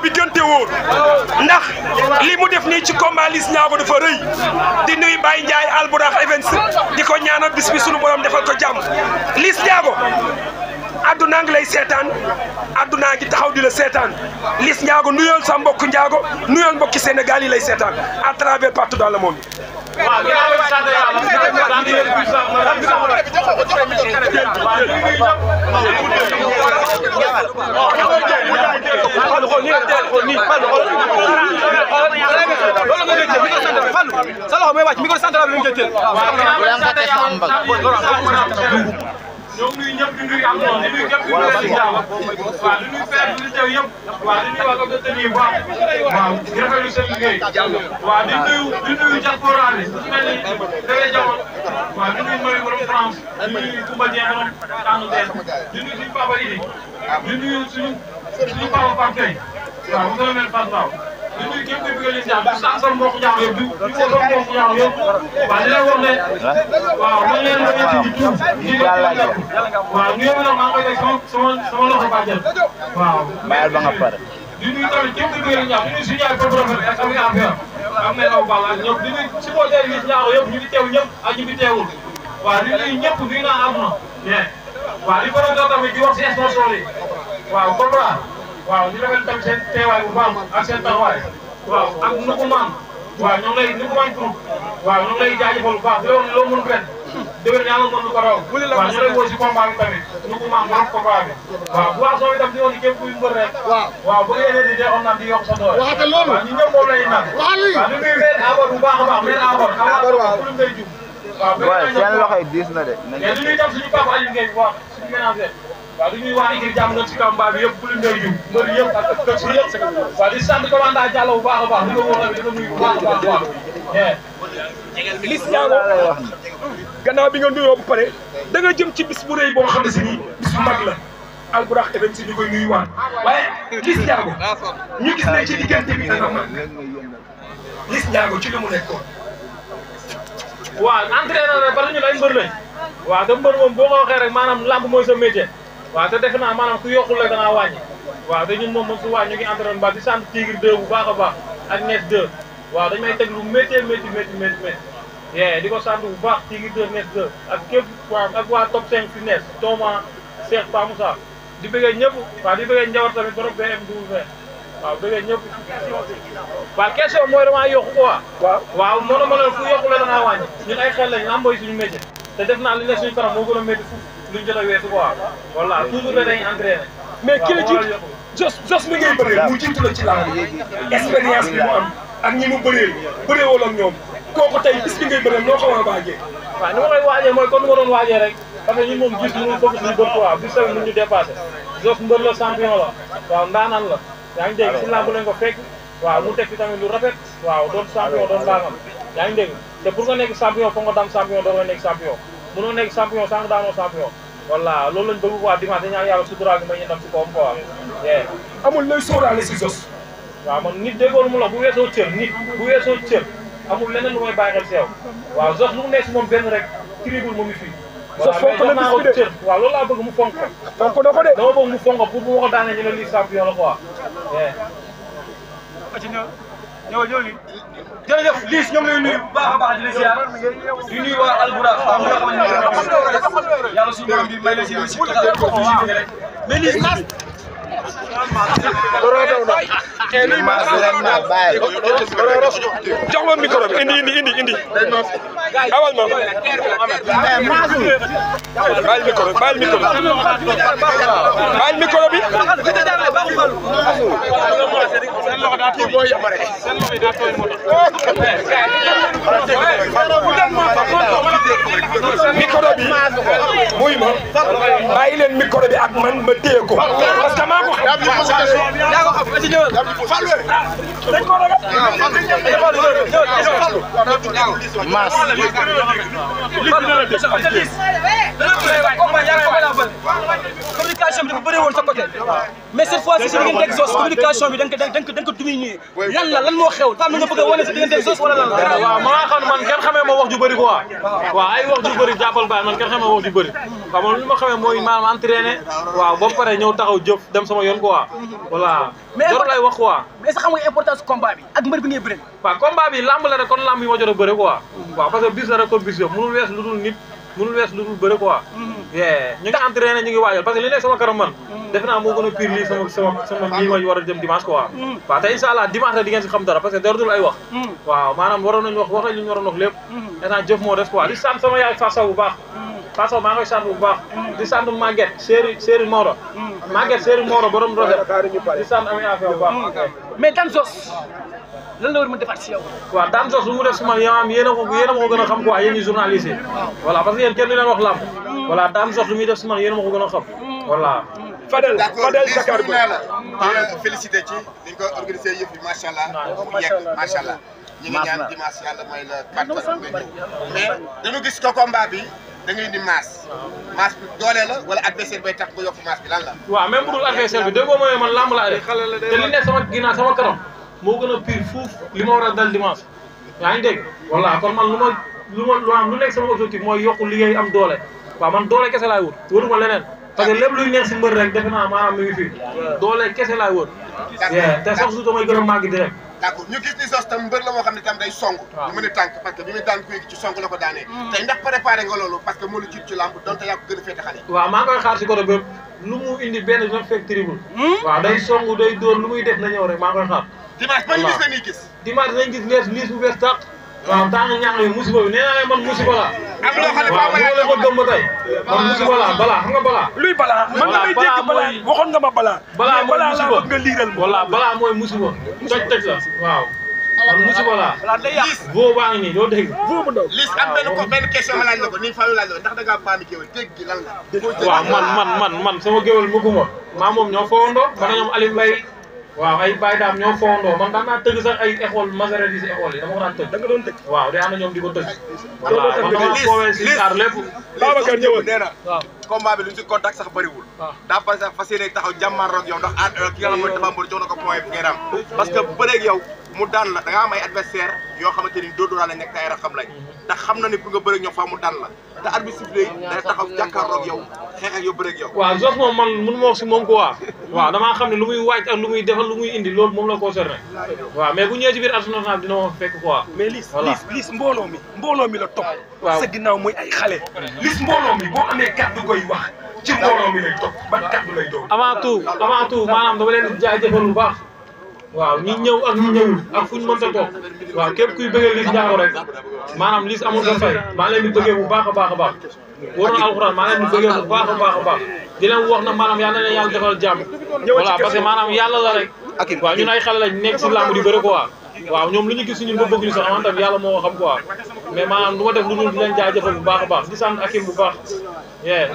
bi gënte wóor ndax li mu def nii ci combat Liss Ndiago dafa rëy di nuyu Baye Ndiaye Albourakh Events di ko ñaanal bis bi sunu borom defal ko jàmm Liss Ndiago adduna ngi lay seetaan adduna ngi taxaw di la seetaan Liss Ndiago nuyool sa mbokk Ndiago nuyool mbokki Sénégal yi lay seetaan à travers partout dans le monde. waaw ñoo ngi nuyu ñëpp di nuyu am noonu di nuyu ñëpp di nuyu Ndiago waaw di nuyu père di nuyu teew yëpp waaw di nuyu waa comme tey waaw di rafetlu seen liggéey waaw di nuyu diaspora bi su mel ni Dégé Diamono waaw di nuyu Marie borom France di nuyu Koumba Dieng borom Angleterre di nuyu suñu papa Idi di nuyu suñu papa Pape Gueye waaw monsieur le maire Fass Bao di nuyu képp kuy bëgg Liss Ndiago di sant sama mbokku Ndiago yëpp di ko sama mbokku Ndiago yëpp waaw di leen wax ne waaw man leen la ñetti di tuub di waaw ñu yëngu nag maa ngi koy teg sama loxo bàjjen waaw mayal ba nga pare di nuyu tamit képp kuy bëgg Liss Ndiago di nuyu suñu yaay propriétaire ak sama affaire am na aw bal ak ñëpp di nuyu supporter Liss Ndiago yëpp ñu ngi teew ñëpp ak ñu fi teewul waaw di nuyu ñëpp di naan àdduna bien waaw di ko doon tamit di wax si sponsor yi waaw Cobra waaw ñu defal tamit seen teewaay bu baax ak seen taxawaay waaw ak Nukumaan waaw ñoo ngi lay Nukumaan groupe waaw ñoo ngi lay jaajëfal bu baax loolu loo mën ren déwén ñaanal mën lu ko raw waaw ñu lay woo si combat bi tamit Nukumaan borom combat bi waaw bu soo itam di woon képp kuy mbër rek waaw bu ngeen di dee xam naa di yokk sa doole waaw ñu ñëpp moom lay naan waaw ñu ngi mel abor bu baax a baax mel abor waaw lu ngay jub waaw seen loxo yi diis na de mais du ñuy tam suñu papa Aliou Gueye bu baax suñu ménager waaw di nuyu waa Ikri jàmm nag si combat bi yëpp bu leen doy jiw mbër yëpp ak kër si yëpp waaw di sant commandant Diallo bu baax a baax di ko woo tamit di ko nuyu bu baax a baax Liss Ndiago gannaaw bi nga nuyoo bu pare da nga jëm ci bis bu rëy boo xam ne si nii bis bu mag la Albourakh Events si ñu koy nuyuwaat waaye Liss Ndiago ñu gis ne ci diggante bi dana mag Liss Ndiago ci li mu nekkoon. waaw entraîneur rek parce que ñun ay mbër lañ waaw te mbër moom boo ko waxee rek maanaam lamb mooy sa métier waaw te defe naa maanaam ku yokkul rek da ngaa wàññi waaw te ñun moom su wàññi ñu ngi entraîné ba di sant Tigre 2 bu baax a baax ak Nes 2 waaw dañ may teg lu métier di ko sant bu baax Tigre 2 Nes 2 ak képp ak waa top 5 fi Nes Thomas Cheikh Pa Moussa di bëggee ñëpp waaw di bëggee Njawar tamit borom BMW waaw bëggee ñëpp waaw question mooy damaa yokku quoi waaw moo na ma ne fu yokku la da ngaa wàññi ñun ay xel lañ lamb mooy suñu métier te def naa li ne suñu kanam moo gën a métti fu luñ jot a weesu quoi voilà toujours da dañuy entraîné mais ki la jiitu jos mi ngay bëreel mu jiitu la ci làmb expérience bi mu am ak ñi mu bëree wala ak ñoom kooku tey bis bi ngay bëreel noo ko war a waajee. waaw ni ma koy waajee mooy comme ni ma doon waajee rek parce que ñun moom gis mënu focus suñu bët quoi bis tamit mënu ñu dépassé jos mbër la champion la waaw ndaanaan la yaa ngi dégg si làmb lañ ko fekk waaw mu teg ci tamit lu rafet waaw doon champion doon ndaanaan yaa ngi dégg te pour nga nekk champion foog nga daan champion doo nga nekk champion mënoo nekk champion sans daanoo champion voilà loolu lañ bëgg quoi dimanche dañu ñaan yàlla suturaal bi may ñu dem si kawam quoi amul looy sóoraale si jos. waaw man nit déggoon mu la bu weesoo cër nit bu weesoo cër amul leneen lu may bàyyi xel si yow waaw jos lu mu nekk si moom benn rek tribul mu ngi fii jos fonk na bis bi de cër waaw loolu laa bëgg mu fonk ko fonk na ko de dama bëgg mu fonk ko pour bu ma ko daanee ñu ne lii champion la quoi jërëjëf Liss ñoo ngi lay nuyu bu baax a baax di la ziar di nuyu waa Albourakh am nga xamante ne yàlla suñu borom bi may la si lu si taxaw ko fi si rek mais Liss jox ma micro bi indi awal ma bàyyi micro bi bàyyi micro bi micro bi muy ma bàyyi leen micro bi ak man ma téye ko parce que maa ko communication communication bi dafa bëri woon sa côté mais cette fois ci si diggante ak Zoss communication bi da nga ko diminuer lan moo xew dafa am nga bëgg a wane sa diggante ak Zoss wala lan waaw maa xam man kenn xamee ma wax ju bëri quoi waaw ay wax ju bëri jàppal baay man kenn xamee ma wax ju bëri waaw man li ma xamee mooy maanaam entraîné waaw ba pare ñëw taxaw jëf dem sama yoon quoi voilà loolu lay wax quoi mais sax xam nga importance combat bi ak mbër bi ngay bëri waaw combat bi lamb la rek kon lamb yi ma jot a bëri quoi waaw parce que bis la rek comme bis yëpp mënul wees lu dul nit mënul wees lu dul bëri quoi ñu ngi entraîné ñu ngi waajal parce que li nekk sama kanam man defe naa moo gën a pire lii sama lii ma war a jëm dimanche quoi waaw te incha allah dimanche rek di ngeen si xam dara parce que dootul ay wax waaw maanaam waroon nañu wax nañ li ñu waroon wax lépp instant jëf moo des quoi di sant sama yaay Fatou Sow bu baax Fatou Sow maa ngi koy sant bu baax di sant Maguette Séri Maodo Maguette Séri Maodo borom Rosette di sant Ami Afia bu baax mais Dan Zoss lan la war a mën defaat si yow waaw Dan Zoss lu mu def si man yéen a ma ko gën a xam quoi yéen ñi journaliste yi voilà parce que yéen kenn du leen wax lamb voilà Dan Zoss lu muy def si man yéen a ma ko gën a xam voilà Fadel Dakar félicité ci ni nga ko organisé yëf yi macha allah mu yegg macha allah ñi ngi ñaan dimanche yàlla mooy le 4 nga ñëw mais dañu gis ko combat bi da ngay indi masse bi doole la wala adversaire bay tax nga yokk masse bi lan la waaw même bu dul adversaire bi déggoo mooy man lamb laa def te li nekk sama ginnaaw sama kanam moo gën a pire fuuf li ma war a dal dimanche yaa ngi dégg voilà kon man lu nekk sama objectif mooy yokku liggéey am doole waaw man doole kese laay wut wutuma leneen parce que lépp luy nekk si mbër rek defe naa maanaam mi ngi fi doole kese laay wut te chaque jour damay gën a màgg di rek d'accord ñu gis ni Zoss tam mbër la moo xam ne tam day song lu mën a tànk parce que bi muy daan kuy ci song la ko daanee tey ndax préparé nga loolu parce que moo la jiit ci lamb donte yaa ko gën a féete xale waaw maa ngi koy xaar si côté bépp lu mu indi benn dina fekk tribul waaw day song day dóor lu muy def na ñëw rek maa ngi koy xaar dimanche ban gis la ñuy gis dimanche nañ gis liis bu bees tàq waaw tàng ñàng yi musiba bi nee naa leen man musiba la am loo xam ne waaw bu ma ko gëm ba tey man musiba la balaa xam nga balaa luy balaa man damay dégg balaa waxoon nga ma balaa mooy musiba nga liiral ma voilà balaa mooy musiba toj la waaw man musiba la boo baa ngi nii doo dégg Liss am benn question ma laaj la ko nii Fallou laaj la ko ndax da ngaa paami géwél dégg gi lan la waaw man sama géwél muguma maa moom ñoo fowandoo man ñoom Aliou Mbaye waaw ay Baye Dame ñoo fowandoo man daan naa tëgg sax ay école majorité si école yi dama ko daan tëgg da nga doon tëgg waaw day am na ñoom di ko tëgg voilà man dama foowee si aar lépp Babacar ñëwal nee na combat bi lu ñu si contact sax bëriwul daa parce que fas yéene taxaw jàmmaarloog yow ndax ki nga xam mooy Tapha Mbeur jox na ko point bi ngay am parce que bëreeg yow mu daan la da nga am ay adversaire yoo xamante ni dóor la nekk te ay raxam lañ ndax xam na ni pour nga bëreeg ñoom fa mu daan la te arbitre sifflé day taxaw jàkkaarloog yow xeex ak yow bëreeg yow waaw Zoss moom man mënu ma wax si moom quoi waaw damaa xam ne lu muy waaj ak lu muy defal lu muy indi loolu moom la concerné waaw mais bu ñëwee ci biir arène nationale dina ma fekk quoi mais Liss mbooloo mi la topp waaw sa ginnaaw muy ay xale Liss mbooloo mi boo amee kàddu koy wax ci mbooloo mi lay topp ban kàddu lay doon avant tout maanaam dama leen di jaajëfal bu baax waaw ñi ñëw ak ñi ñëwul ak fu ñu mënta toog waaw képp kuy bëggee Liss Ndiago rek maanaam Liss amul sa fay maa leen di bëggee bu baax a baax a baax wóor na alxuraan maa leen di bëggee bu baax a baax a baax di leen wax na maanaam yal na leen yàlla defal jàmm voilà parce que maanaam yàlla la rek waaw ñun ay xale lañ nekk si làmb di bëri quoi waaw ñoom lu ñu gis si ñun ba bëgg ñu sax man tam yàlla moo ko xam quoi mais maanaam du ma def lu dul di leen jaajëfal bu baax a baax di sant Akim bu baax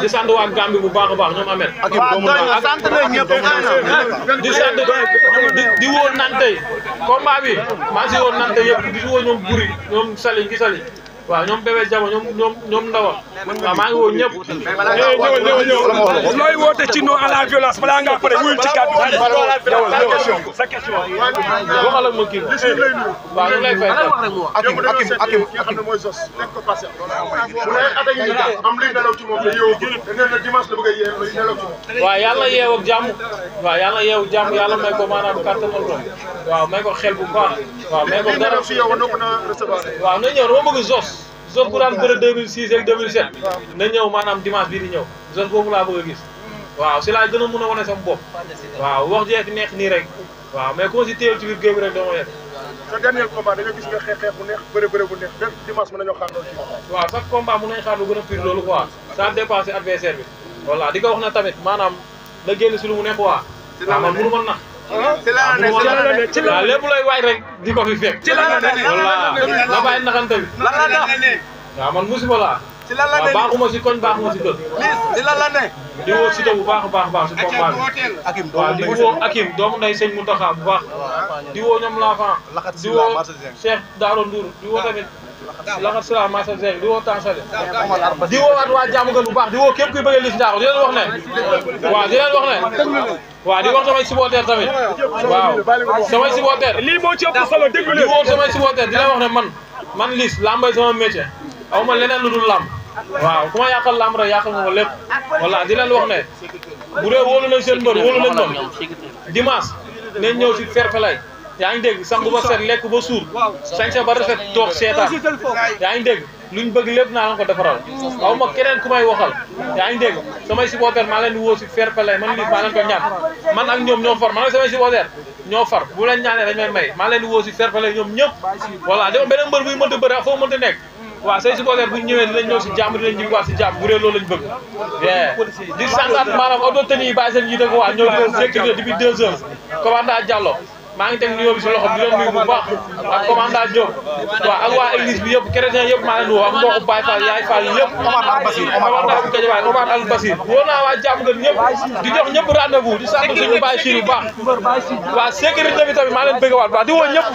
di sant waa Gambie bu baax a baax ñoom Ameth di sant di woo nante combat bi maa si woo nante yëpp di si woo ñoom Buri ñoom Sali ngi Sali waaw ñoom bébé Jabo ñoom Ndawa waaw maa ngi woo ñëpp ñëw looy woote ci non à la violence balaa ngaa pare wuyul ci kàddu sa question waxal ak ma kii waaw ñu lay fay Akim xam ne mooy Zoss nekk ko passé bu lay attaque yi am luy nelaw ci moom te yeewu te nee na dimanche la bëgg a yeew luy nelaw ci moom waaw yàlla yeew ak jàmm waaw yàlla yeew jàmm yàlla may ko maanaam kàttanal ko waaw may ko xel bu baax waaw may ko dara si yow war na ko na recevoir waaw na ñëw dama bëgg Zoss bu daan bëre 2006 ak 2007 na ñëw maanaam dimanche bii di ñëw Zoss boobu laa bëgg a gis waaw si laa gën a mën a wane sama bopp waaw wax jeex neex nii rek waaw mais ku si téyel ci biir géew bi rek dama yegg sa dernier combat dañoo gis nga xeex bu neex bëre bu neex benn dimanche mën nañoo xaar loolu ci waaw chaque combat mën nañ xaar lu gën a pire loolu quoi ça dépassé adversaire bi voilà di ko wax na tamit maanaam na génn si lu mu nekk waa waaw man mënu ma nax waaw lépp lay waaj rek di ko fi fekk voilà la bàyyi naxante bi waaw man musiba laa waaw baaxuma si koñ baaxuma si kër di woo Siteu bu baax a baax si combat bi waaw di woo Akim doomu nday sëñ Mountakha bu baax di woo ñoom Lafan di woo Cheikh Daaro Ndour di woo tamit laxat sala masa Zeng di woo Tansale di woowaat waa jàmm gën bu baax di woo képp kuy bëggee Liss Ndiago di leen wax ne waaw di leen wax ne waaw di wax samay supporter tamit waaw samay supporter lii moo ci ëpp solo dégg di woo samay supporter di leen wax ne man Liss lambay sama métier aw ma leneen lu dul lamb waaw ku ma yàqal lamb rek yàqal nga ma lépp voilà di leen wax ne bu dee wóolu nañ seen mbër wóolu nañ moom dimanche nañ ñëw si fair play yaa ngi dégg sangu ba set lekk ba suur sañse ba rafet toog seetaan yaa ngi dégg luñ bëgg lépp naa leen ko defaral aw ma keneen ku may waxal yaa ngi dégg samay supporter maa leen di woo si fair play man Liss maa leen ko ñaan man ak ñoom ñoo far man ak samay supporter ñoo far bu leen ñaanee dañ may maa leen di woo si fair play ñoom ñëpp voilà dama beneen mbër buy mënta bëri foo mënta nekk waaw say supporter bu ñu ñëwee dinañ ñëw si jàmm dinañ ñibbiwaat si jàmm bu dee loolu lañ bëgg di sangaat maanaam auto tenue yi bàyyi seen yi dëgg waa ñëw di sécurité depuis 2 heures commandant Diallo maa ngi teg nuyoo bi si loxo bi di leen nuyu bu baax ak commandant Diop waaw ak waa église bi yëpp chrétien yëpp maa leen woo ak mbokku Baye Fall Yaay Fall yëpp Omar Al Basir commandant bu Guédiawaye Omar Al Basir woo naa waa jàmm gën ñëpp di jox ñëpp rendez-vous di sant suñu Baye Sir bu baax waa sécurité bi tamit maa leen bëgg waat baax di woo ñëpp